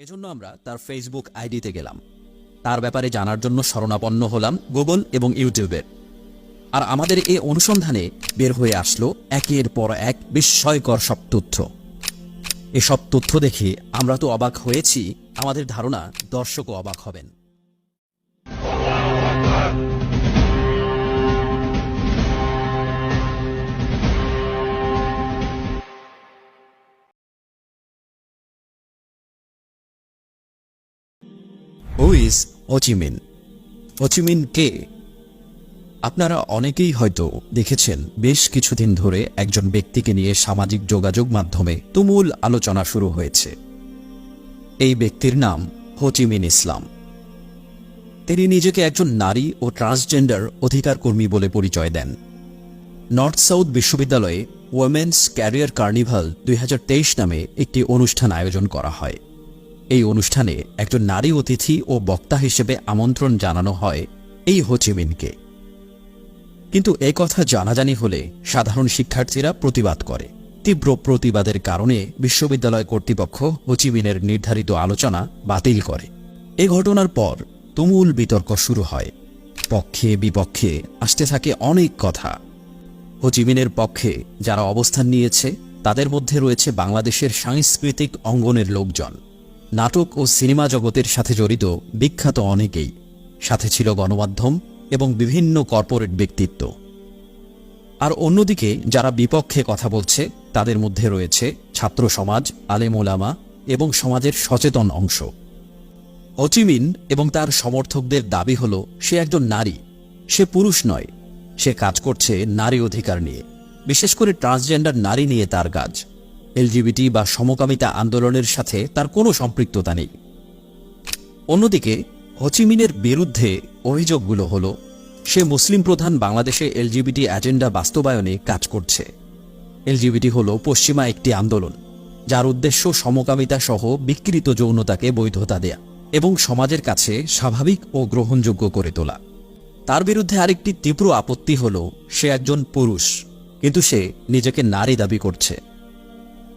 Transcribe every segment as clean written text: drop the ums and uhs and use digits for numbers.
এজন্য আমরা তার ফেসবুক আইডিতে গেলাম। তার ব্যাপারে জানার জন্য শরণাপন্ন হলাম গুগল এবং ইউটিউবের। আর আমাদের এই অনুসন্ধানে বের হয়ে আসলো একের পর এক বিস্ময়কর সব তথ্য। এসব তথ্য দেখে আমরা তো অবাক হয়েছি, আমাদের ধারণা দর্শকও অবাক হবেন। হু ইজ হো চি মিন? হো চি মিন কে? আপনারা অনেকেই হয়তো দেখেছেন, বেশ কিছুদিন ধরে একজন ব্যক্তিকে নিয়ে সামাজিক যোগাযোগ মাধ্যমে তুমুল আলোচনা শুরু হয়েছে। এই ব্যক্তির নাম হো চি মিন ইসলাম। তিনি নিজেকে একজন নারী ও ট্রান্সজেন্ডার অধিকার কর্মী বলে পরিচয় দেন। নর্থ সাউথ বিশ্ববিদ্যালয়ে ওমেন্স ক্যারিয়ার কার্নিভাল 2023 নামে একটি অনুষ্ঠান আয়োজন করা হয়। এই অনুষ্ঠানে একজন নারী অতিথি ও বক্তা হিসেবে আমন্ত্রণ জানানো হয় এই হো চি মিনকে। কিন্তু এই কথা জানাজানি হলে সাধারণ শিক্ষার্থীরা প্রতিবাদ করে। তীব্র প্রতিবাদের কারণে বিশ্ববিদ্যালয় কর্তৃপক্ষ হো চি মিনের নির্ধারিত আলোচনা বাতিল করে। এ ঘটনার পর তুমুল বিতর্ক শুরু হয়। পক্ষে বিপক্ষে আসতে থাকে অনেক কথা। হো চি মিনের পক্ষে যারা অবস্থান নিয়েছে তাদের মধ্যে রয়েছে বাংলাদেশের সাংস্কৃতিক অঙ্গনের লোকজন, নাটক ও সিনেমা জগতের সাথে জড়িত বিখ্যাত অনেকেই, সাথে ছিল গণমাধ্যম এবং বিভিন্ন কর্পোরেট ব্যক্তিত্ব। আর অন্যদিকে যারা বিপক্ষে কথা বলছে তাদের মধ্যে রয়েছে ছাত্র সমাজ, আলেম ওলামা এবং সমাজের সচেতন অংশ। হো চি মিন এবং তার সমর্থকদের দাবি হল সে একজন নারী, সে পুরুষ নয়। সে কাজ করছে নারী অধিকার নিয়ে, বিশেষ করে ট্রান্সজেন্ডার নারী নিয়ে তার কাজ। এলজিবিটি বা সমকামিতা আন্দোলনের সাথে তার কোনো সম্পৃক্ততা নেই। অন্যদিকে হো চি মিনের বিরুদ্ধে অভিযোগগুলো হল সে মুসলিম প্রধান বাংলাদেশে এলজিবিটি এজেন্ডা বাস্তবায়নে কাজ করছে। এলজিবিটি হল পশ্চিমা একটি আন্দোলন যার উদ্দেশ্য সমকামিতা সহ বিকৃত যৌনতাকে বৈধতা দেয়া এবং সমাজের কাছে স্বাভাবিক ও গ্রহণযোগ্য করে তোলা। তার বিরুদ্ধে আরেকটি তীব্র আপত্তি হল সে একজন পুরুষ, কিন্তু সে নিজেকে নারী দাবি করছে।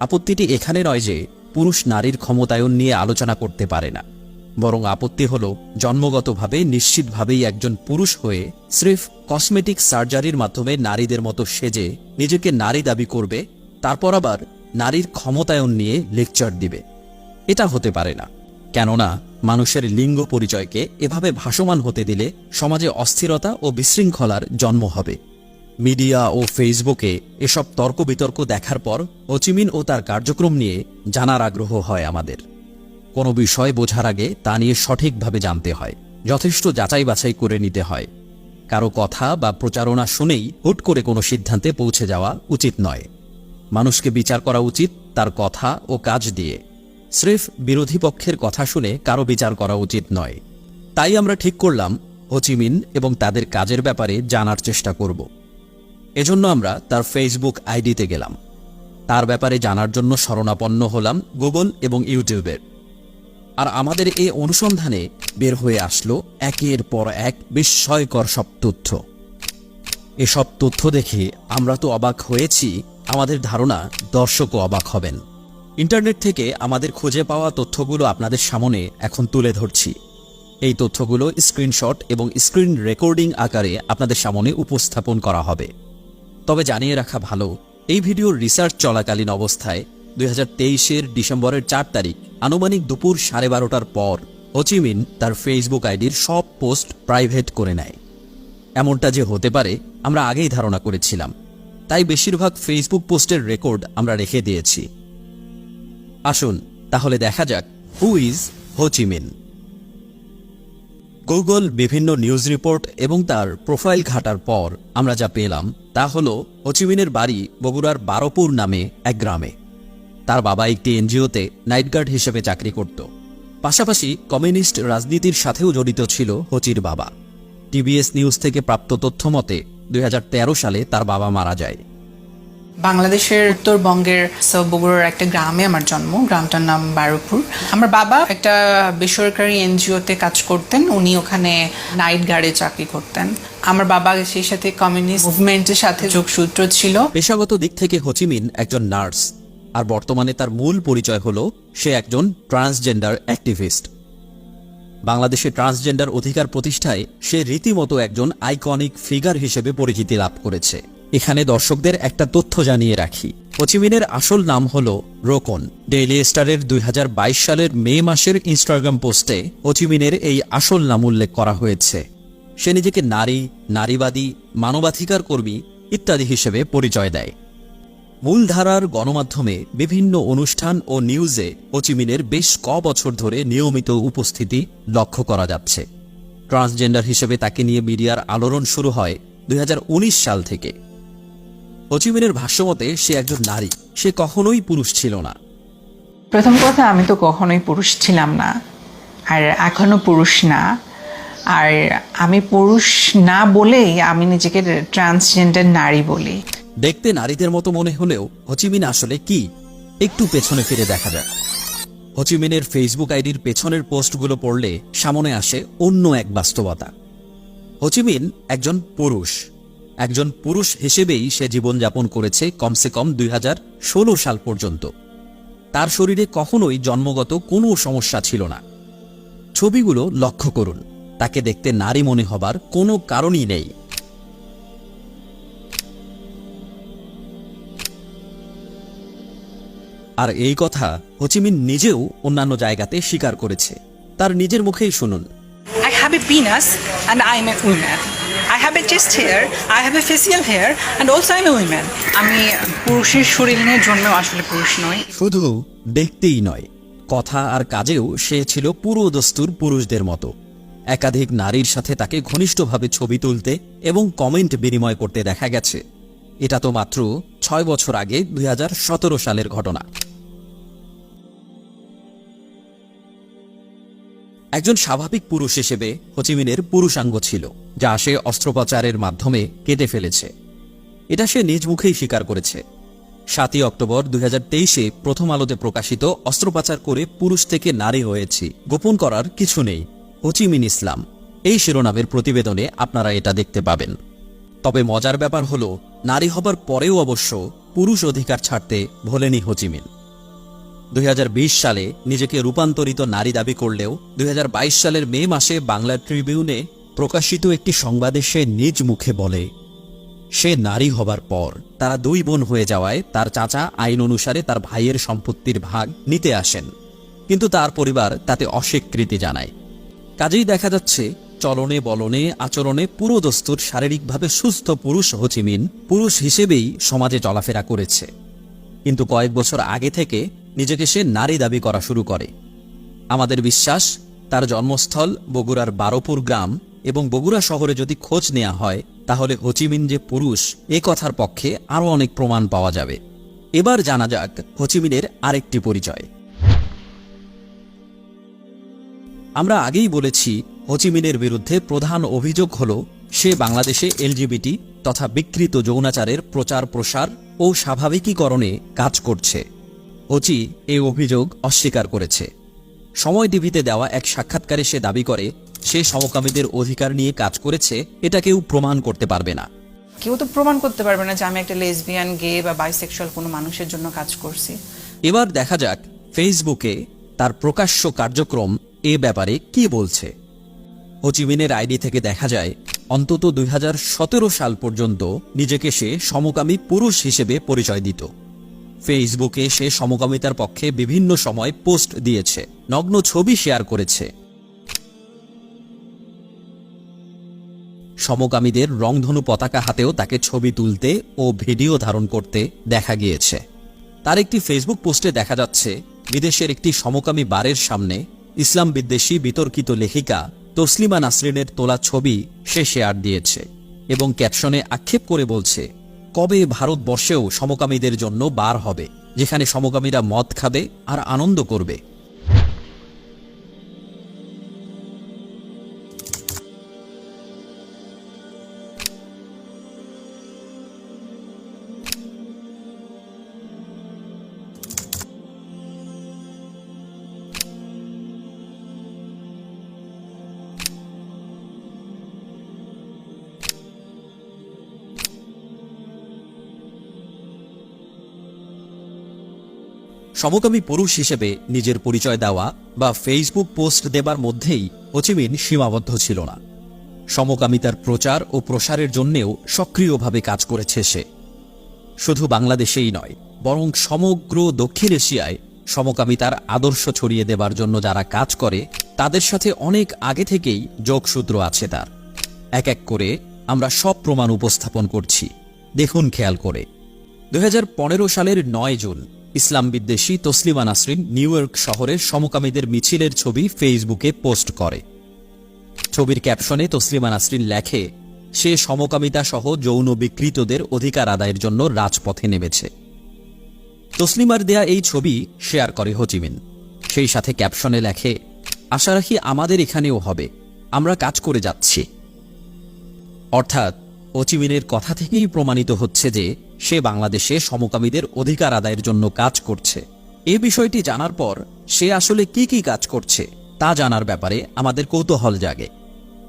আপত্তিটি এখানে নয় যে পুরুষ নারীর ক্ষমতায়ন নিয়ে আলোচনা করতে পারে না, বরং আপত্তি হল জন্মগতভাবে নিশ্চিতভাবেই একজন পুরুষ হয়ে স্রেফ কসমেটিক সার্জারির মাধ্যমে নারীদের মতো সেজে নিজেকে নারী দাবি করবে, তারপর আবার নারীর ক্ষমতায়ন নিয়ে লেকচার দিবে। এটা হতে পারে না, কেননা মানুষের লিঙ্গ পরিচয়কে এভাবে ভাসমান হতে দিলে সমাজে অস্থিরতা ও বিশৃঙ্খলার জন্ম হবে। মিডিয়া ও ফেসবুকে এসব তর্ক বিতর্ক দেখার পর হো চি মিন ও তার কার্যক্রম নিয়ে জানার আগ্রহ হয় আমাদের। কোনো বিষয় বোঝার আগে তা নিয়ে সঠিকভাবে জানতে হয়, যথেষ্ট যাচাই বাছাই করে নিতে হয়। কারো কথা বা প্রচারণা শুনেই হুট করে কোনো সিদ্ধান্তে পৌঁছে যাওয়া উচিত নয়। মানুষকে বিচার করা উচিত তার কথা ও কাজ দিয়ে। স্রেফ বিরোধী পক্ষের কথা শুনে কারো বিচার করা উচিত নয়। তাই আমরা ঠিক করলাম হো চি মিন এবং তাদের কাজের ব্যাপারে জানার চেষ্টা করব। এজন্য আমরা তার ফেসবুক আইডিতে গেলাম। তার ব্যাপারে জানার জন্য শরণাপন্ন হলাম গুগল এবং ইউটিউবের। আর আমাদের এই অনুসন্ধানে বের হয়ে আসলো একের পর এক বিস্ময়কর সব তথ্য। এসব তথ্য দেখে আমরা তো অবাক হয়েছি, আমাদের ধারণা দর্শকও অবাক হবেন। ইন্টারনেট থেকে আমাদের খুঁজে পাওয়া তথ্যগুলো আপনাদের সামনে এখন তুলে ধরছি। এই তথ্যগুলো স্ক্রিনশট এবং স্ক্রিন রেকর্ডিং আকারে আপনাদের সামনে উপস্থাপন করা হবে। তবে জানিয়ে রাখা ভালো, এই ভিডিওর রিসার্চ চলাকালীন অবস্থায় 2023-এর ডিসেম্বরের 4 তারিখ আনুমানিক দুপুর 12:30টার পর হো চি মিন তার ফেসবুক আইডির সব পোস্ট প্রাইভেট করে নেয়। এমনটা যে হতে পারে আমরা আগেই ধারণা করেছিলাম, তাই বেশিরভাগ ফেসবুক পোস্টের রেকর্ড আমরা রেখে দিয়েছি। আসুন তাহলে দেখা যাক হু ইজ হো চি মিন। গুগল বিভিন্ন নিউজ রিপোর্ট এবং তার প্রোফাইল ঘাটার পর আমরা যা পেলাম তা হল হো চি মিনের বাড়ি বগুড়ার বারোপুর নামে এক গ্রামে। তার বাবা একটি এনজিওতে নাইট গার্ড হিসেবে চাকরি করত। পাশাপাশি কমিউনিস্ট রাজনীতির সাথেও জড়িত ছিল হো চির বাবা। টিবিএস নিউজ থেকে প্রাপ্ত তথ্য মতে 2013 সালে তার বাবা মারা যায়। বাংলাদেশের উত্তরবঙ্গের বগুড়ার একটা গ্রামে আমার জন্ম। গ্রামটার নাম বারোপুর। আমার বাবা একটা বেসরকারি এনজিওতে কাজ করতেন, উনি ওখানে নাইট গার্ডে চাকরি করতেন। আমার বাবা সেই সাথে কমিউনিস্ট মুভমেন্টের সাথে যোগসূত্র ছিল। পেশাগত দিক থেকে হো চি মিন একজন নার্স। আর বর্তমানে তার মূল পরিচয় হল সে একজন ট্রান্সজেন্ডার অ্যাক্টিভিস্ট। বাংলাদেশে ট্রান্সজেন্ডার অধিকার প্রতিষ্ঠায় সে রীতিমতো একজন আইকনিক ফিগার হিসেবে পরিচিতি লাভ করেছে। এখানে দর্শকদের একটা তথ্য জানিয়ে রাখি, হোচিমিনের আসল নাম হল রোকন। ডেইলি স্টারের 2022 সালের মে মাসের ইনস্টাগ্রাম পোস্টে হোচিমিনের এই আসল নাম উল্লেখ করা হয়েছে। সে নিজেকে নারী, নারীবাদী, মানবাধিকার কর্মী ইত্যাদি হিসেবে পরিচয় দেয়। মূলধারার গণমাধ্যমে বিভিন্ন অনুষ্ঠান ও নিউজে হোচিমিনের বেশ বছর ধরে নিয়মিত উপস্থিতি লক্ষ্য করা যাচ্ছে। ট্রান্সজেন্ডার হিসেবে তাকে নিয়ে মিডিয়ার আলোড়ন শুরু হয় 2019 সাল থেকে। হোচিমিনের ভাষ্যমতে সে একজন নারী, সে কখনোই পুরুষ ছিল না। প্রথম কথা, আমি তো কখনোই পুরুষ ছিলাম না, আর এখনো পুরুষ না। আর আমি পুরুষ না বলেই আমি নিজেকে ট্রান্সজেন্ডার নারী বলি। দেখতে নারীদের মতো মনে হলেও হোচিমিন আসলে কি, একটু পেছনে ফিরে দেখা যাক। হোচিমিনের ফেসবুক আইডির পেছনের পোস্টগুলো পড়লে সামনে আসে অন্য এক বাস্তবতা। হোচিমিন একজন পুরুষ হিসেবেই সে জীবনযাপন করেছে কমসে কম 2016 সাল পর্যন্ত। তার শরীরে কখনোই জন্মগত কোনো সমস্যা ছিল না। ছবিগুলো লক্ষ্য করুন, তাকে দেখতে নারী মনে হবার কোনো কারণই নেই। আর এই কথা হোচিমিন নিজেও অন্যান্য জায়গাতে স্বীকার করেছে। তার নিজের মুখেই শুনুন। I have a penis and I'm a woman. I have a chest hair, I have a facial hair and also I'm a woman. আমি পুরুষের শরীর নিয়ে জন্মেও আসলে পুরুষ নই। শুধু দেখতেই নয়, কথা আর কাজেও সে ছিল পুরো দস্তুর পুরুষদের মতো। একাধিক নারীর সাথে তাকে ঘনিষ্ঠভাবে ছবি তুলতে এবং কমেন্ট বিনিময় করতে দেখা গেছে। এটা তো মাত্র 6 বছর আগে 2017 সালের ঘটনা। একজন স্বাভাবিক পুরুষ হিসেবে হোচিমিনের পুরুষাঙ্গ ছিল, যা সে অস্ত্রোপচারের মাধ্যমে কেটে ফেলেছে। এটা সে নিজ মুখেই স্বীকার করেছে। 7 অক্টোবর 2023-এ প্রথম আলোতে প্রকাশিত অস্ত্রোপচার করে পুরুষ থেকে নারী হয়েছি, গোপন করার কিছু নেই, হোচিমিন ইসলাম, এই শিরোনামের প্রতিবেদনে আপনারা এটা দেখতে পাবেন। তবে মজার ব্যাপার হলো, নারী হবার পরেও অবশ্য পুরুষ অধিকার ছাড়তে ভোলেনি হোচিমিন। 2020 সালে নিজেকে রূপান্তরিত নারী দাবি করলেও 2022 সালের মে মাসে বাংলা ট্রিবিউনে প্রকাশিত একটি সংবাদে সে নিজ মুখে বলে, সে নারী হবার পর তারা 2 বোন হয়ে যাওয়ায় তার চাচা আইন অনুসারে তার ভাইয়ের সম্পত্তির ভাগ নিতে আসেন, কিন্তু তার পরিবার তাতে অস্বীকৃতি জানায়। কাজেই দেখা যাচ্ছে চলনে বলনে আচরণে পুরো দস্তুর শারীরিকভাবে সুস্থ পুরুষ হোচিমিন পুরুষ হিসেবেই সমাজে চলাফেরা করেছে। কিন্তু কয়েক বছর আগে থেকে নিজেকে সে নারী দাবি করা শুরু করে। আমাদের বিশ্বাস, তার জন্মস্থল বগুড়ার বারোপুর গ্রাম এবং বগুড়া শহরে যদি খোঁজ নেওয়া হয় তাহলে হোচিমিন যে পুরুষ এ কথার পক্ষে আরও অনেক প্রমাণ পাওয়া যাবে। এবার জানা যাক হোচিমিনের আরেকটি পরিচয়। আমরা আগেই বলেছি, হোচিমিনের বিরুদ্ধে প্রধান অভিযোগ হল সে বাংলাদেশে এলজিবিটি তথা বিকৃত যৌনাচারের প্রচার প্রসার ও স্বাভাবিকীকরণে কাজ করছে। হোচি এই অভিযোগ অস্বীকার করেছে। সময় টিভিতে দেওয়া এক সাক্ষাৎকারে সে দাবি করে সে সমকামীদের অধিকার নিয়ে কাজ করেছে, এটা কেউ প্রমাণ করতে পারবে না। কেউ তো প্রমাণ করতে পারবে না যে আমি একটা লেসবিয়ান, গে বা বাইসেক্সুয়াল কোনো মানুষের জন্য কাজ করছি। এবার দেখা যাক ফেসবুকে তার প্রকাশ্য কার্যক্রম এ ব্যাপারে কি বলছে। হোচিমিনের আইডি থেকে দেখা যায় অন্তত 2017 সাল পর্যন্ত নিজেকে সে সমকামী পুরুষ হিসেবে পরিচয় দিত। ফেসবুকে সে সমকামিতার পক্ষে বিভিন্ন সময় পোস্ট দিয়েছে, নগ্ন ছবি শেয়ার করেছে। সমকামীদের রংধনু পতাকা হাতেও তাকে ছবি তুলতে ও ভিডিও ধারণ করতে দেখা গিয়েছে। তার একটি ফেসবুক পোস্টে দেখা যাচ্ছে বিদেশের একটি সমকামী বারের সামনে ইসলাম বিদ্বেষী বিতর্কিত লেখিকা তসলিমা নাসরিনের তোলা ছবি সে শেয়ার দিয়েছে এবং ক্যাপশনে আক্ষেপ করে বলছে, কবে ভারতবর্ষেও সমকামীদের জন্য বার হবে যেখানে সমকামীরা মদ খাবে আর আনন্দ করবে। সমকামী পুরুষ হিসেবে নিজের পরিচয় দেওয়া বা ফেসবুক পোস্ট দেবার মধ্যেই হোচিমিন সীমাবদ্ধ ছিল না। সমকামিতার প্রচার ও প্রসারের জন্যেও সক্রিয়ভাবে কাজ করেছে সে। শুধু বাংলাদেশেই নয়, বরং সমগ্র দক্ষিণ এশিয়ায় সমকামিতার আদর্শ ছড়িয়ে দেবার জন্য যারা কাজ করে তাদের সাথে অনেক আগে থেকেই যোগসূত্র আছে তার। এক এক করে আমরা সব প্রমাণ উপস্থাপন করছি, দেখুন খেয়াল করে। 2015 সালের 9 জুন ইসলাম বিদ্বেষী তসলিমা নাসরিন নিউ ইয়র্ক শহরের সমকামীদের মিছিলের ছবি ফেসবুকে পোস্ট করে। ছবির ক্যাপশনে তসলিমা নাসরিন লেখে, সে সমকামিতা সহ যৌন বিকৃতদের অধিকার আদায়ের জন্য রাজপথে নেমেছে। তসলিমার দেয়া এই ছবি শেয়ার করে হোচিমিন। সেই সাথে ক্যাপশনে লেখে, আশা রাখি আমাদের এখানেও হবে, আমরা কাজ করে যাচ্ছি। অর্থাৎ হোচিমিনের কথা থেকেই প্রমাণিত হচ্ছে যে সে বাংলাদেশে সমকামীদের অধিকার আদায়ের জন্য কাজ করছে। এ বিষয়টি জানার পর সে আসলে কি কি কাজ করছে তা জানার ব্যাপারে আমাদের কৌতূহল জাগে।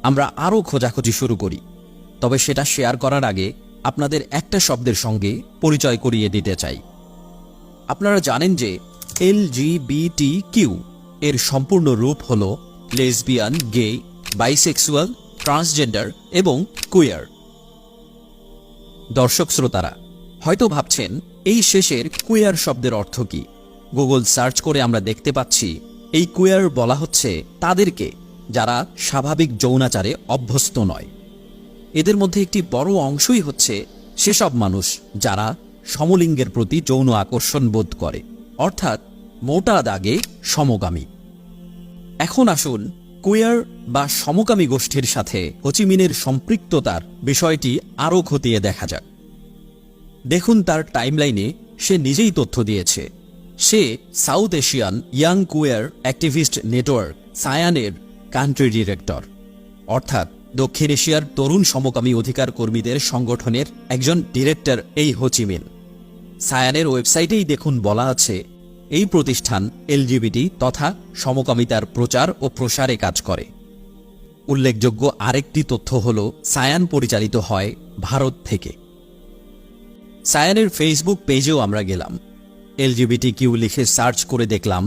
আমরা আরও খোঁজাখুঁজি শুরু করি। তবে সেটা শেয়ার করার আগে আপনাদের একটা শব্দের সঙ্গে পরিচয় করিয়ে দিতে চাই। আপনারা জানেন যে LGBTQ এর সম্পূর্ণ রূপ হল লেসবিয়ান, গে, বাইসেক্সুয়াল, ট্রান্সজেন্ডার এবং কুয়ার। দর্শক শ্রোতারা হয়তো ভাবছেন এই শেষের কুয়ার শব্দের অর্থ কি। গুগল সার্চ করে আমরা দেখতে পাচ্ছি এই কুয়ার বলা হচ্ছে তাদেরকে যারা স্বাভাবিক যৌনাচারে অভ্যস্ত নয়। এদের মধ্যে একটি বড় অংশই হচ্ছে সেসব মানুষ যারা সমলিঙ্গের প্রতি যৌন আকর্ষণ বোধ করে, অর্থাৎ মোটা দাগে সমকামী। এখন আসুন কুয়ার বা সমকামী গোষ্ঠীর সাথে হোচিমিনের সম্পৃক্ততার বিষয়টি আরও খতিয়ে দেখা যাক। দেখুন তার টাইমলাইনে সে নিজেই তথ্য দিয়েছে। সে সাউথ এশিয়ান ইয়াং কুয়ার অ্যাক্টিভিস্ট নেটওয়ার্ক সায়ানের কান্ট্রি ডিরেক্টর, অর্থাৎ দক্ষিণ এশিয়ার তরুণ সমকামী অধিকার কর্মীদের সংগঠনের একজন ডিরেক্টর এই হোচিমিন। সায়ানের ওয়েবসাইটেই দেখুন বলা আছে, এই প্রতিষ্ঠান LGBT তথা সমকামিতার প্রচার ও প্রসারে কাজ করে। উল্লেখযোগ্য আরেকটি তথ্য হল সায়ান পরিচালিত হয় ভারত থেকে। সায়ানের ফেসবুক পেজেও আমরা গেলাম। LGBTQ লিখে সার্চ করে দেখলাম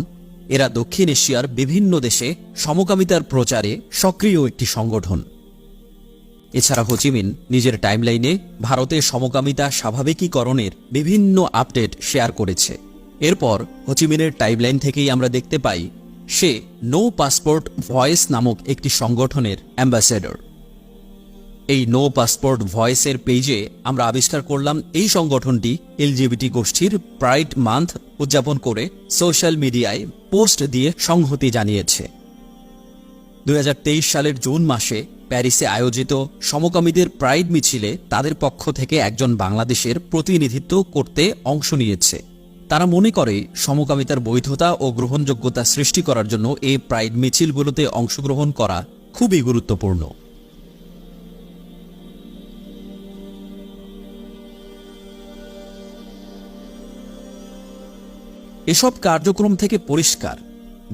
এরা দক্ষিণ এশিয়ার বিভিন্ন দেশে সমকামিতার প্রচারে সক্রিয় একটি সংগঠন। এছাড়া হোচিমিন নিজের টাইমলাইনে ভারতে সমকামিতা স্বাভাবিকীকরণের বিভিন্ন আপডেট শেয়ার করেছে। এরপর হোচিমিনের টাইমলাইন থেকেই আমরা দেখতে পাই সে নো পাসপোর্ট ভয়েস নামক একটি সংগঠনের অ্যাম্বাসেডর। এই নো পাসপোর্ট ভয়েসের পেজে আমরা আবিষ্কার করলাম এই সংগঠনটি LGBT গোষ্ঠীর প্রাইড মান্থ উদযাপন করে সোশ্যাল মিডিয়ায় পোস্ট দিয়ে সংহতি জানিয়েছে। 2023 সালের জুন মাসে প্যারিসে আয়োজিত সমকামীদের প্রাইড মিছিলে তাদের পক্ষ থেকে একজন বাংলাদেশের প্রতিনিধিত্ব করতে অংশ নিয়েছে। তারা মনে করে সমকামিতার বৈধতা ও গ্রহণযোগ্যতা সৃষ্টি করার জন্য এই প্রাইড মিছিলগুলোতে অংশগ্রহণ করা খুবই গুরুত্বপূর্ণ। এসব কার্যক্রম থেকে পরিষ্কার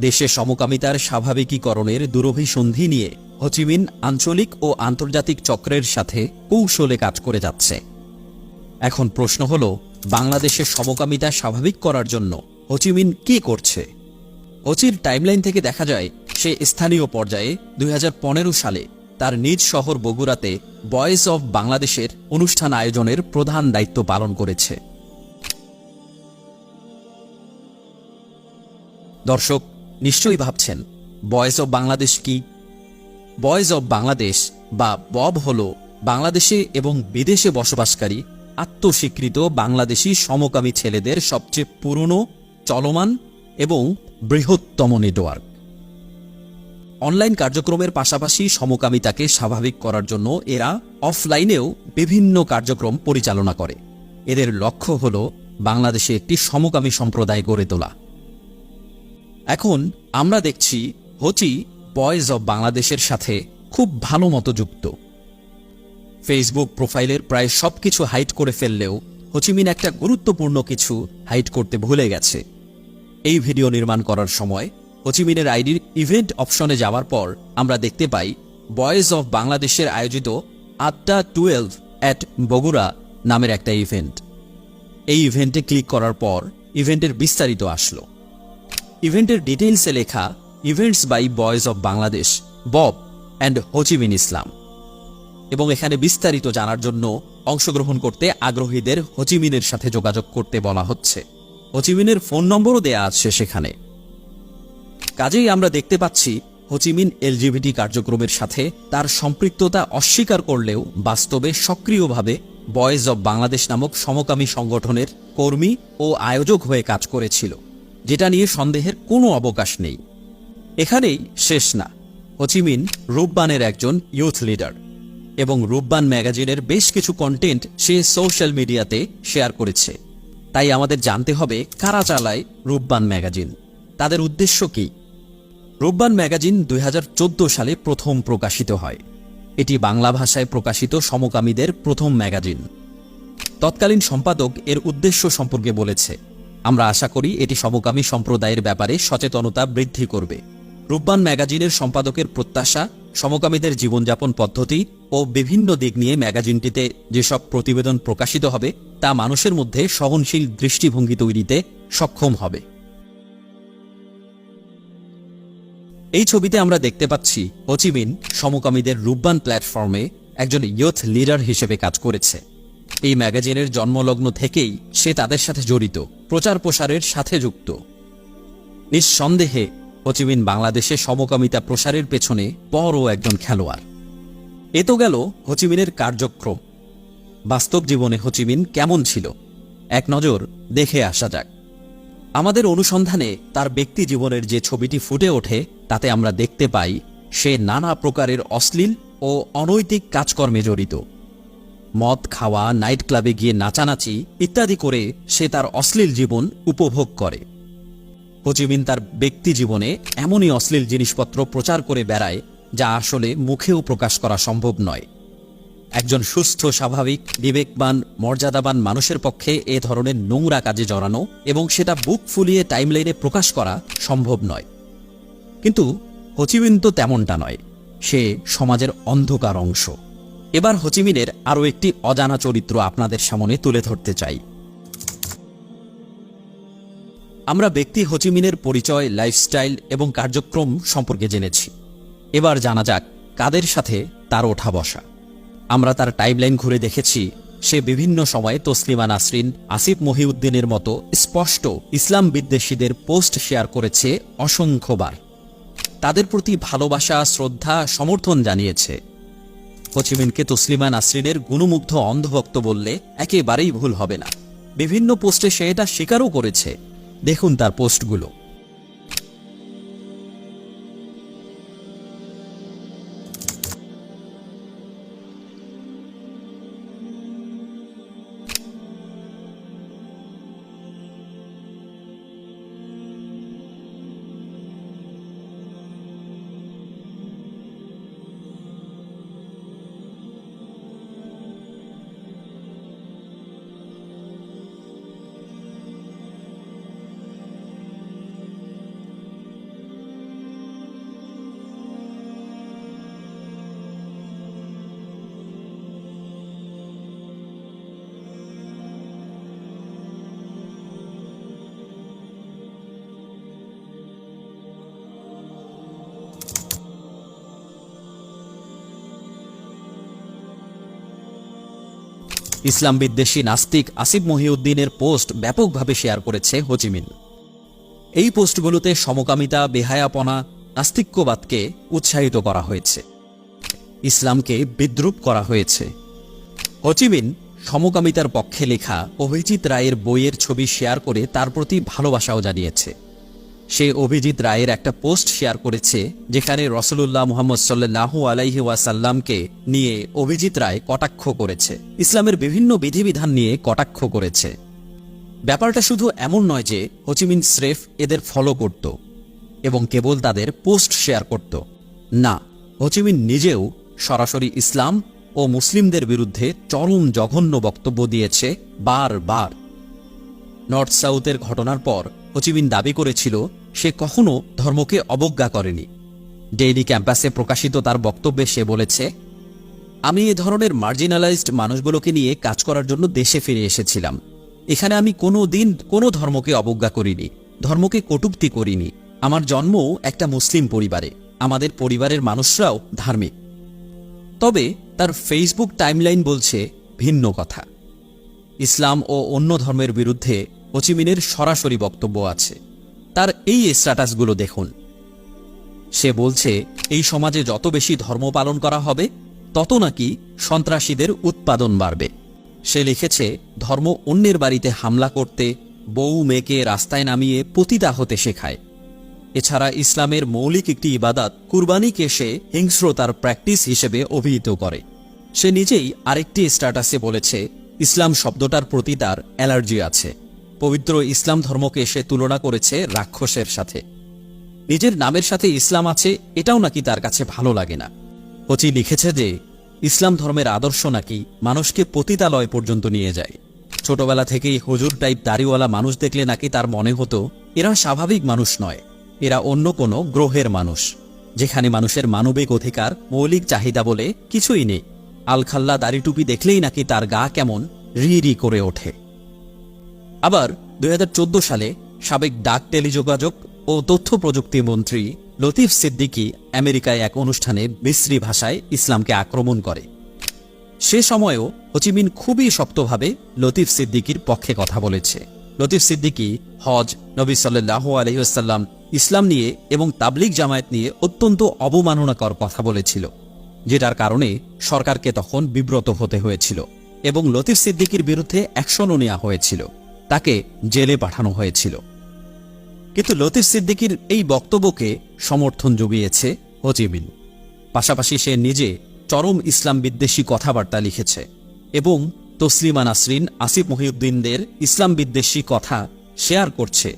দেশে সমকামিতার স্বাভাবিকীকরণের দুরভিসন্ধি নিয়ে হোচিমিন আঞ্চলিক ও আন্তর্জাতিক চক্রের সাথে কৌশলে কাজ করে যাচ্ছে। এখন প্রশ্ন হল, বাংলাদেশে সমকামিতা স্বাভাবিক করার জন্য হোচিমিন কি করছে? হোচির টাইমলাইন থেকে দেখা যায় সে স্থানীয় পর্যায়ে 2015 সালে তার নিজ শহর বগুড়াতে ভয়েস অব বাংলাদেশের অনুষ্ঠান আয়োজনের প্রধান দায়িত্ব পালন করেছে। দর্শক নিশ্চয়ই ভাবছেন ভয়েস অব বাংলাদেশ কি? ভয়েস অব বাংলাদেশ বা বব হল বাংলাদেশে এবং বিদেশে বসবাসকারী আত্মস্বীকৃত বাংলাদেশি সমকামী ছেলেদের সবচেয়ে পুরনো, চলমান এবং বৃহত্তম নেটওয়ার্ক। অনলাইন কার্যক্রমের পাশাপাশি সমকামিতাকে স্বাভাবিক করার জন্য এরা অফলাইনেও বিভিন্ন কার্যক্রম পরিচালনা করে। এদের লক্ষ্য হল বাংলাদেশে একটি সমকামী সম্প্রদায় গড়ে তোলা। এখন আমরা দেখছি হোচি ভয়েস অব বাংলাদেশের সাথে খুব ভালো মতো যুক্ত। ফেসবুক প্রোফাইলের প্রায় সবকিছু হাইড করে ফেললেও হোচিমিন একটা গুরুত্বপূর্ণ কিছু হাইড করতে ভুলে গেছে। এই ভিডিও নির্মাণ করার সময় হোচিমিনের আইডির ইভেন্ট অপশনে যাওয়ার পর আমরা দেখতে পাই ভয়েস অব বাংলাদেশের আয়োজিত আড্ডা 12 at বগুড়া নামের একটা ইভেন্ট। এই ইভেন্টে ক্লিক করার পর ইভেন্টের বিস্তারিত আসলো। ইভেন্টের ডিটেইলসে লেখা events by boys of Bangladesh, Bob and Hochimin Islam, এবং এখানে বিস্তারিত জানার জন্য অংশগ্রহণ করতে আগ্রহীদের হোচিমিনের সাথে যোগাযোগ করতে বলা হচ্ছে। হোচিমিনের ফোন নম্বরও দেয়া আছে সেখানে। কাজেই আমরা দেখতে পাচ্ছি হোচিমিন এলজিবিটি কার্যক্রমের সাথে তার সম্পৃক্ততা অস্বীকার করলেও বাস্তবে সক্রিয়ভাবে বয়েজ অব বাংলাদেশ নামক সমকামী সংগঠনের কর্মী ও আয়োজক হয়ে কাজ করেছিল, যেটা নিয়ে সন্দেহের কোনো অবকাশ নেই। এখানেই শেষ না। হোচিমিন রূপবানের একজন ইউথ লিডার এবং রূপবান ম্যাগাজিনের বেশ কিছু কন্টেন্ট সে সোশ্যাল মিডিয়াতে শেয়ার করেছে। তাই আমাদের জানতে হবে কারা চালায় রূপবান ম্যাগাজিন, তাদের উদ্দেশ্য কি। রূপবান ম্যাগাজিন 2014 সালে প্রথম প্রকাশিত হয়। এটি বাংলা ভাষায় প্রকাশিত সমকামীদের প্রথম ম্যাগাজিন। তৎকালীন সম্পাদক এর উদ্দেশ্য সম্পর্কে বলেছে, আমরা আশা করি এটি সমকামী সম্প্রদায়ের ব্যাপারে সচেতনতা বৃদ্ধি করবে। রূপবান ম্যাগাজিনের সম্পাদকের প্রত্যাশা সমকামীদের জীবনযাপন পদ্ধতি ও বিভিন্ন দিক নিয়ে ম্যাগাজিনটিতে যেসব প্রতিবেদন প্রকাশিত হবে তা মানুষের মধ্যে সহনশীল দৃষ্টিভঙ্গি তৈরিতে সক্ষম হবে। এই ছবিতে আমরা দেখতে পাচ্ছি হোচিমিন সমকামীদের রূপবান প্ল্যাটফর্মে একজন ইয়ুথ লিডার হিসেবে কাজ করেছে। এই ম্যাগাজিনের জন্মলগ্ন থেকেই সে তাদের সাথে জড়িত, প্রচার প্রসারের সাথে যুক্ত। নিঃসন্দেহে হোচিমিন বাংলাদেশে সমকামিতা প্রসারের পেছনে বড় একজন খেলোয়াড়। এ তো গেল হোচিমিনের কার্যক্রম। বাস্তব জীবনে হোচিমিন কেমন ছিল এক নজর দেখে আসা যাক। আমাদের অনুসন্ধানে তার ব্যক্তি জীবনের যে ছবিটি ফুটে ওঠে তাতে আমরা দেখতে পাই সে নানা প্রকারের অশ্লীল ও অনৈতিক কাজকর্মে জড়িত। মদ খাওয়া, নাইট ক্লাবে গিয়ে নাচানাচি ইত্যাদি করে সে তার অশ্লীল জীবন উপভোগ করে। হোচিমিন তার ব্যক্তি জীবনে এমনই অশ্লীল জিনিসপত্র প্রচার করে বেড়ায় যা আসলে মুখেও প্রকাশ করা সম্ভব নয়। একজন সুস্থ, স্বাভাবিক, বিবেকবান, মর্যাদাবান মানুষের পক্ষে এ ধরনের নোংরা কাজে জড়ানো এবং সেটা বুক ফুলিয়ে টাইমলাইনে প্রকাশ করা সম্ভব নয়। কিন্তু হোচিমিন তো তেমনটা নয়, সে সমাজের অন্ধকার অংশ। এবার হোচিমিনের আরও একটি অজানা চরিত্র আপনাদের সামনে তুলে ধরতে চাই। আমরা ব্যক্তি হোচিমিনের পরিচয়, লাইফস্টাইল এবং কার্যক্রম সম্পর্কে জেনেছি। এবার জানা যাক কাদের সাথে তার ওঠা বসা। আমরা তার টাইমলাইন ঘুরে দেখেছি সে বিভিন্ন সময়ে তসলিমা নাসরিন, আসিফ মহিউদ্দিনের মতো স্পষ্ট ইসলাম বিদ্বেষীদের পোস্ট শেয়ার করেছে অসংখ্যবার। তাদের প্রতি ভালোবাসা, শ্রদ্ধা, সমর্থন জানিয়েছে। হোচিমিনকে তসলিমা নাসরিনের গুণমুগ্ধ অন্ধভক্ত বললে একেবারেই ভুল হবে না। বিভিন্ন পোস্টে সে এটা স্বীকারও করেছে। দেখুন তার পোস্টগুলো। ইসলাম বিদ্বেষী নাস্তিক আসিফ মহিউদ্দিনের পোস্ট ব্যাপকভাবে শেয়ার করেছে হোচিমিন। এই পোস্টগুলোতে সমকামিতা, বেহায়াপনা, নাস্তিক্যবাদকে উৎসাহিত করা হয়েছে, ইসলামকে বিদ্রূপ করা হয়েছে। হোচিমিন সমকামিতার পক্ষে লেখা অভিজিৎ রায়ের বইয়ের ছবি শেয়ার করে তার প্রতি ভালোবাসাও জানিয়েছে। সে অভিজিৎ রায়ের একটা পোস্ট শেয়ার করেছে যেখানে রাসূলুল্লাহ মুহাম্মদ সাল্লাল্লাহু আলাইহি ওয়াসাল্লামকে নিয়ে অভিজিৎ রায় কটাক্ষ করেছে, ইসলামের বিভিন্ন বিধিবিধান নিয়ে কটাক্ষ করেছে। ব্যাপারটা শুধু এমন নয় যে হোচিমিন স্রেফ এদের ফলো করত এবং কেবল তাদের পোস্ট শেয়ার করত। না, হোচিমিন নিজেও সরাসরি ইসলাম ও মুসলিমদের বিরুদ্ধে চরম জঘন্য বক্তব্য দিয়েছে বারবার। নর্থ সাউথের ঘটনার পর হোচিমিন দাবি করেছিল সে কখনো ধর্মকে অবজ্ঞা করেনি। ডেইলি ক্যাম্পাসে প্রকাশিত তার বক্তব্যে সে বলেছে, আমি এ ধরনের মার্জিনালাইজড মানুষগুলোকে নিয়ে কাজ করার জন্য দেশে ফিরে এসেছিলাম। এখানে আমি কোনো দিন কোনো ধর্মকে অবজ্ঞা করিনি, ধর্মকে কটূক্তি করিনি। আমার জন্ম একটা মুসলিম পরিবারে, আমাদের পরিবারের মানুষরাও ধার্মিক। তবে তার ফেসবুক টাইমলাইন বলছে ভিন্ন কথা। ইসলাম ও অন্য ধর্মের বিরুদ্ধে হো চি মিনের সরাসরি বক্তব্য আছে। তার এই স্ট্যাটাসগুলো দেখুন। সে বলছে এই সমাজে যত বেশি ধর্ম পালন করা হবে তত নাকি সন্ত্রাসীদের উৎপাদন বাড়বে। সে লিখেছে ধর্ম অন্যের বাড়িতে হামলা করতে, বউ মেয়েকে রাস্তায় নামিয়ে পতিতা হতে শেখায়। এছাড়া ইসলামের মৌলিক একটি ইবাদত কুরবানিকে সে হিংস্রতার প্র্যাকটিস হিসেবে অভিহিত করে। সে নিজেই আরেকটি স্ট্যাটাসে বলেছে ইসলাম শব্দটার প্রতি তার অ্যালার্জি আছে। পবিত্র ইসলাম ধর্মকে সে তুলনা করেছে রাক্ষসের সাথে। নিজের নামের সাথে ইসলাম আছে এটাও নাকি তার কাছে ভালো লাগে না। হো চি লিখেছে যে ইসলাম ধর্মের আদর্শ নাকি মানুষকে পতিতালয় পর্যন্ত নিয়ে যায়। ছোটবেলা থেকেই হুজুর টাইপ দাড়িওয়ালা মানুষ দেখলে নাকি তার মনে হতো এরা স্বাভাবিক মানুষ নয়, এরা অন্য কোনো গ্রহের মানুষ, যেখানে মানুষের মানবিক অধিকার, মৌলিক চাহিদা বলে কিছুই নেই। আলখাল্লা দাড়ি টুপি দেখলেই নাকি তার গা কেমন রি রি করে ওঠে। আবার 2014 সালে সাবেক ডাক, টেলিযোগাযোগ ও তথ্য প্রযুক্তি মন্ত্রী লতিফ সিদ্দিকী আমেরিকায় এক অনুষ্ঠানে মিসরি ভাষায় ইসলামকে আক্রমণ করে। সে সময়েও হো চি মিন খুবই শক্তভাবে লতিফ সিদ্দিকীর পক্ষে কথা বলেছে। লতিফ সিদ্দিকী হজ, নবী সাল্লাল্লাহু আলাইহি ওয়াসাল্লাম, ইসলাম নিয়ে এবং তাবলিগ জামায়াত নিয়ে অত্যন্ত অবমাননাকর কথা বলেছিল, যেটার কারণে সরকারকে তখন বিব্রত হতে হয়েছিল এবং লতিফ সিদ্দিকীর বিরুদ্ধে অ্যাকশনও নেওয়া হয়েছিল, তাকে জেলে পাঠানো হয়েছিল। কিন্তু লতিফ সিদ্দিকীর এই বক্তব্যকে সমর্থন জুগিয়েছে হো চি মিন। পাশাপাশি সে নিজে চরম ইসলাম বিদ্বেষী কথাবার্তা লিখেছে এবং তসলিমা নাসরিন, আসিফ মহিউদ্দিনদের ইসলাম বিদ্বেষী কথা শেয়ার করছে।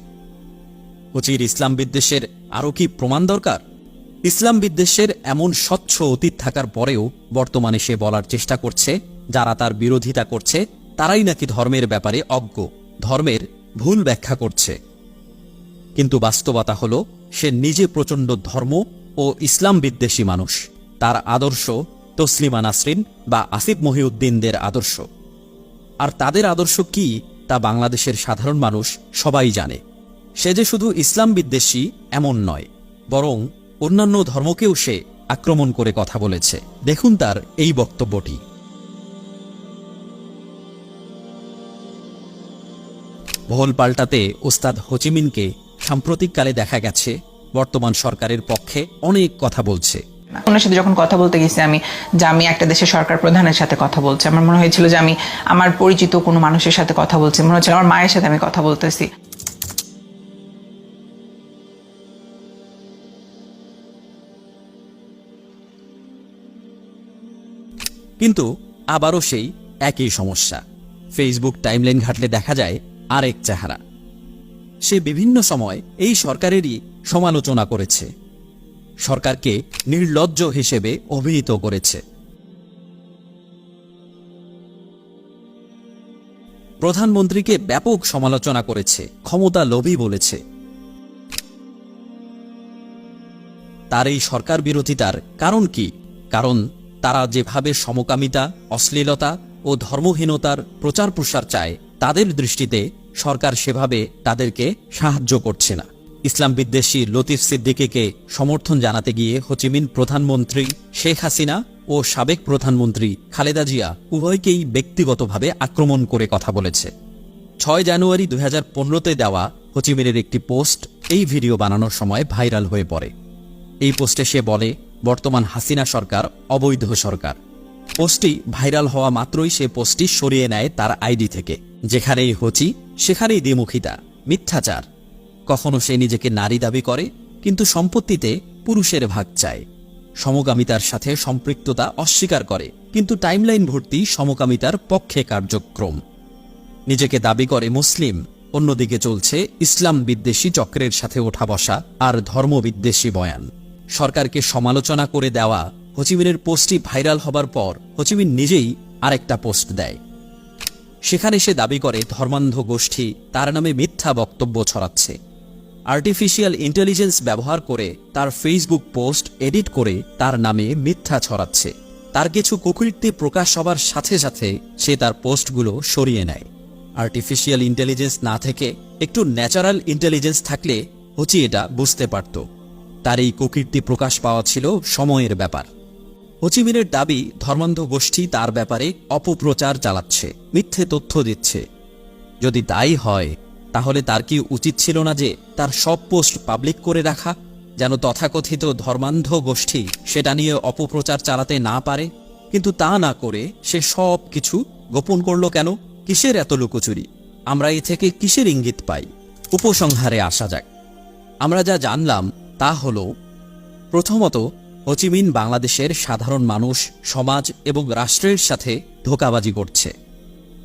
হো চির ইসলাম বিদ্বেষের আরও কি প্রমাণ দরকার? ইসলাম বিদ্বেষের এমন স্বচ্ছ অতীত থাকার পরেও বর্তমানে সে বলার চেষ্টা করছে যারা তার বিরোধিতা করছে তারাই নাকি ধর্মের ব্যাপারে অজ্ঞ, ধর্মের ভুল ব্যাখ্যা করছে। কিন্তু বাস্তবতা হলো সে নিজে প্রচণ্ড ধর্ম ও ইসলাম বিদ্বেষী মানুষ। তার আদর্শ তসলিমা নাসরিন বা আসিফ মহিউদ্দিনদের আদর্শ। আর তাদের আদর্শ কি তা বাংলাদেশের সাধারণ মানুষ সবাই জানে। সে যে শুধু ইসলাম বিদ্বেষী এমন নয়, বরং অন্যান্য ধর্মকেও সে আক্রমণ করে কথা বলেছে। দেখুন তার এই বক্তব্যটি। ভোল পাল্টাতে ওস্তাদ হো চি মিনকে সাম্প্রতিককালে দেখা গেছে বর্তমান সরকারের পক্ষে অনেক কথা বলছে। ওনার সাথে যখন কথা বলতে গেছি আমি একটা দেশের সরকার প্রধানের সাথে কথা বলছি, আমার মনে হয়েছিল যে আমি আমার পরিচিত কোনো মানুষের সাথে কথা বলছি, মনে হচ্ছিল আমার মায়ের সাথে আমি কথা বলতেছি। কিন্তু আবারও সেই একই সমস্যা। ফেসবুক টাইমলাইন ঘাটলে দেখা যায় আরেক চেহারা। সে বিভিন্ন সময় এই সরকারেরই সমালোচনা করেছে, সরকারকে নির্লজ্জ হিসেবে অভিহিত করেছে। প্রধানমন্ত্রীকে ব্যাপক সমালোচনা করেছে, ক্ষমতা লোভী বলেছে। তার এই সরকার বিরোধিতার কারণ কি? কারণ তারা যেভাবে সমকামিতা, অশ্লীলতা ও ধর্মহীনতার প্রচার প্রসার চায়, তাদের দৃষ্টিতে সরকার সেভাবে তাদেরকে সাহায্য করছে না। ইসলাম বিদ্বেষী লতিফ সিদ্দিকীকে সমর্থন জানাতে গিয়ে হো চি মিন প্রধানমন্ত্রী শেখ হাসিনা ও সাবেক প্রধানমন্ত্রী খালেদা জিয়া উভয়কেই ব্যক্তিগতভাবে আক্রমণ করে কথা বলেছে। 6 জানুয়ারি 2015-তে দেওয়া হো চি মিনের একটি পোস্ট এই ভিডিও বানানোর সময় ভাইরাল হয়ে পড়ে। এই পোস্টে সে বলে বর্তমান হাসিনা সরকার অবৈধ সরকার। পোস্টটি ভাইরাল হওয়া মাত্রই সে পোস্টটি সরিয়ে নেয় তার আইডি থেকে। যেখানেই হো চি সেখানেই দ্বিমুখিতা, মিথ্যাচার। কখনো সে নিজেকে নারী দাবি করে কিন্তু সম্পত্তিতে পুরুষের ভাগ চায়, সমকামিতার সাথে সম্পৃক্ততা অস্বীকার করে কিন্তু টাইমলাইন ভর্তি সমকামিতার পক্ষে কার্যক্রম। নিজেকে দাবি করে মুসলিম, অন্যদিকে চলছে ইসলাম বিদ্বেষী চক্রের সাথে ওঠা বসা আর ধর্মবিদ্বেষী বয়ান। সরকারকে সমালোচনা করে দেওয়া হো চি মিনের পোস্টটি ভাইরাল হবার পর হো চি মিন নিজেই আরেকটা পোস্ট দেয়। সেখানে সে দাবি করে ধর্মান্ধ গোষ্ঠী তার নামে মিথ্যা বক্তব্য ছড়াচ্ছে। আর্টিফিশিয়াল ইন্টেলিজেন্স ব্যবহার করে তার ফেসবুক পোস্ট এডিট করে তার নামে মিথ্যা ছড়াচ্ছে। তার কিছু কুকীর্তি প্রকাশ হবার সাথে সাথে সে তার পোস্টগুলো সরিয়ে নেয়। আর্টিফিশিয়াল ইন্টেলিজেন্স না থেকে একটু ন্যাচারাল ইন্টেলিজেন্স থাকলে হোচি এটা বুঝতে পারত। তার এই কুকীর্তি প্রকাশ পাওয়া ছিল সময়ের ব্যাপার। হোচিমিনের দাবি ধর্মান্ধ গোষ্ঠী তার ব্যাপারে অপপ্রচার চালাচ্ছে, মিথ্যে তথ্য দিচ্ছে। যদি তাই হয় তাহলে তার কি উচিত ছিল না যে তার সব পোস্ট পাবলিক করে রাখা, যেন তথাকথিত ধর্মান্ধ গোষ্ঠী সেটা নিয়ে অপপ্রচার চালাতে না পারে? কিন্তু তা না করে সে সব কিছু গোপন করল কেন? কিসের এত লুকোচুরি? আমরা এ থেকে কিসের ইঙ্গিত পাই? উপসংহারে আসা যাক। আমরা যা জানলাম তা হল, প্রথমত, হোচিমিন বাংলাদেশের সাধারণ মানুষ, সমাজ এবং রাষ্ট্রের সাথে ধোঁকাবাজি করছে।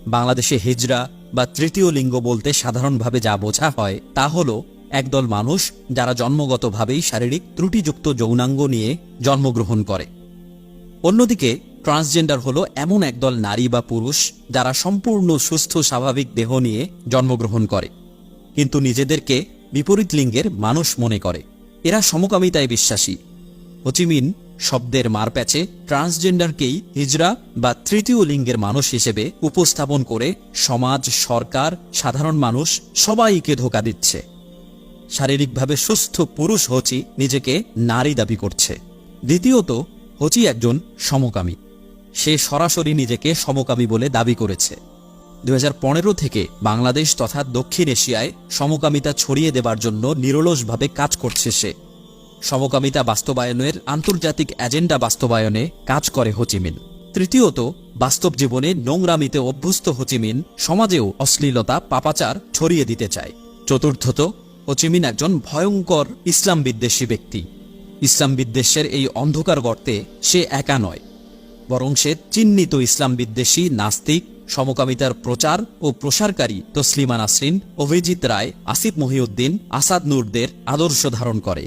বাংলাদেশে হিজড়া বা তৃতীয় লিঙ্গ বলতে সাধারণভাবে যা বোঝা হয় তা হল একদল মানুষ যারা জন্মগতভাবেই শারীরিক ত্রুটিযুক্ত যৌনাঙ্গ নিয়ে জন্মগ্রহণ করে। অন্যদিকে ট্রান্সজেন্ডার হলো এমন একদল নারী বা পুরুষ যারা সম্পূর্ণ সুস্থ স্বাভাবিক দেহ নিয়ে জন্মগ্রহণ করে কিন্তু নিজেদেরকে বিপরীত লিঙ্গের মানুষ মনে করে। এরা সমকামিতায় বিশ্বাসী। হোচিমিন শব্দের মারপ্যাচে ট্রান্সজেন্ডারকেই হিজড়া বা তৃতীয় লিঙ্গের মানুষ হিসেবে উপস্থাপন করে সমাজ, সরকার, সাধারণ মানুষ সবাইকে ধোঁকা দিচ্ছে। শারীরিকভাবে সুস্থ পুরুষ হোচি নিজেকে নারী দাবি করছে। দ্বিতীয়ত, হোচি একজন সমকামী। সে সরাসরি নিজেকে সমকামী বলে দাবি করেছে। 2015 থেকে বাংলাদেশ তথা দক্ষিণ এশিয়ায় সমকামিতা ছড়িয়ে দেবার জন্য নিরলসভাবে কাজ করছে সে। সমকামিতা বাস্তবায়নের আন্তর্জাতিক এজেন্ডা বাস্তবায়নে কাজ করে হোচিমিন। তৃতীয়ত, বাস্তব জীবনে নোংরামিতে অভ্যস্ত হোচিমিন সমাজেও অশ্লীলতা, পাপাচার ছড়িয়ে দিতে চায়। চতুর্থত, হোচিমিন একজন ভয়ঙ্কর ইসলাম বিদ্বেষী ব্যক্তি। ইসলাম বিদ্বেষের এই অন্ধকার গর্তে সে একা নয়, বরং সে চিহ্নিত ইসলাম বিদ্বেষী, নাস্তিক, সমকামিতার প্রচার ও প্রসারকারী তসলিমা নাসরিন, অভিজিৎ রায়, আসিফ মহিউদ্দিন, আসাদ নূরদের আদর্শ ধারণ করে।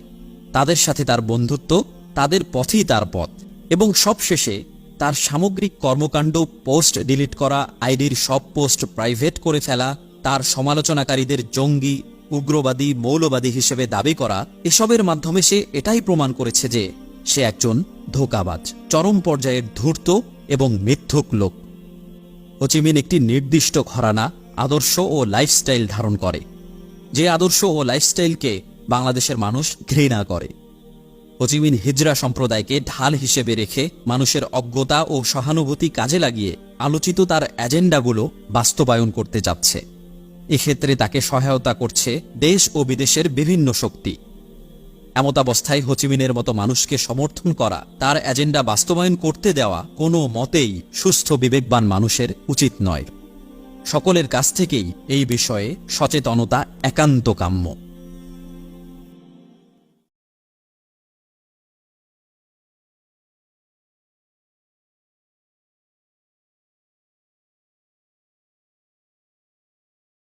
তাদের সাথে তার বন্ধুত্ব, তাদের পথই তার পথ। এবং সবশেষে তার সামগ্রিক কর্মকাণ্ড, পোস্ট ডিলিট করা, আইডির সব পোস্ট প্রাইভেট করে ফেলা, তার সমালোচনাকারীদের জঙ্গি, উগ্রবাদী, মৌলবাদী হিসেবে দাবি করা, এসবের মাধ্যমে সে এটাই প্রমাণ করেছে যে সে একজন ধোঁকাবাজ, চরম পর্যায়ের ধূর্ত এবং মিথ্যুক লোক। হোচিমিন একটি নির্দিষ্ট ঘরানা, আদর্শ ও লাইফস্টাইল ধারণ করে, যে আদর্শ ও লাইফস্টাইলকে বাংলাদেশের মানুষ ঘৃণা করে। হোচিমিন হিজড়া সম্প্রদায়কে ঢাল হিসেবে রেখে মানুষের অজ্ঞতা ও সহানুভূতি কাজে লাগিয়ে আলোচিত তার এজেন্ডাগুলো বাস্তবায়ন করতে যাচ্ছে। এক্ষেত্রে তাকে সহায়তা করছে দেশ ও বিদেশের বিভিন্ন শক্তি। এমতাবস্থায় হোচিমিনের মতো মানুষকে সমর্থন করা, তার এজেন্ডা বাস্তবায়ন করতে দেওয়া কোনো মতেই সুস্থ বিবেকবান মানুষের উচিত নয়। সকলের কাছ থেকেই এই বিষয়ে সচেতনতা একান্ত কাম্য।